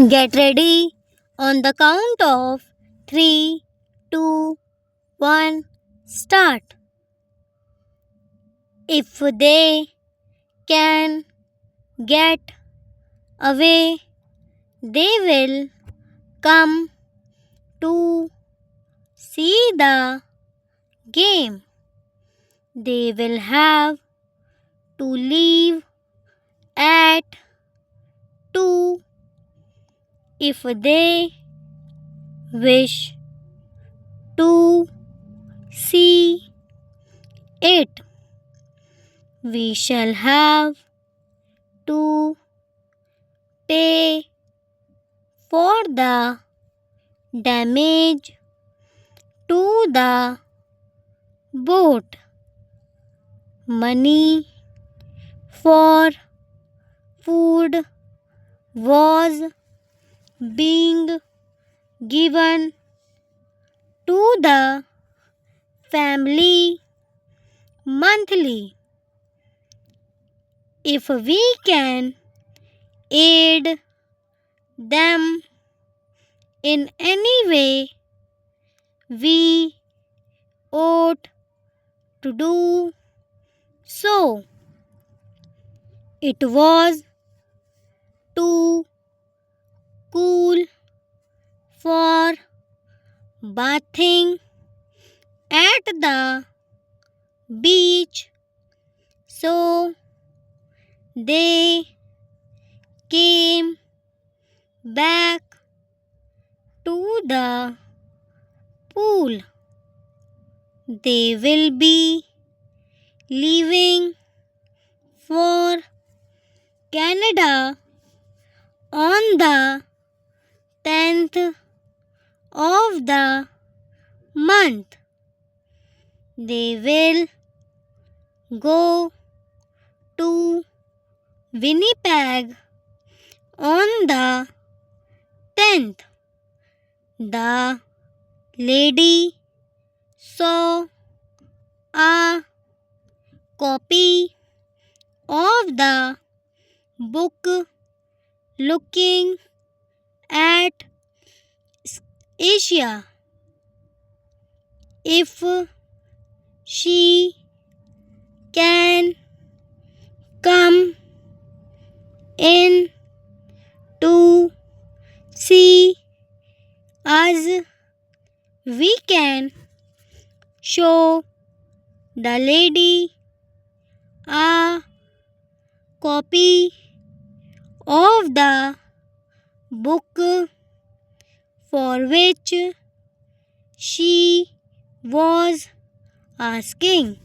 Get ready on the count of 3, 2, 1, start. If they can get away, they will come to see the game. They will have to leave at 2 if they wish to see it. We shall have to pay for the damage to the boat. Money for food was being given to the family monthly. If we can aid them in any way, we ought to do so. It was too cool for bathing at the beach, so they came back to the pool. They will be leaving for Canada on the 10th of the month. They will go to Winnipeg on the 10th. The lady saw a copy of the book looking at Asia. If she can come in to see us, we can show the lady a copy of the book for which she was asking.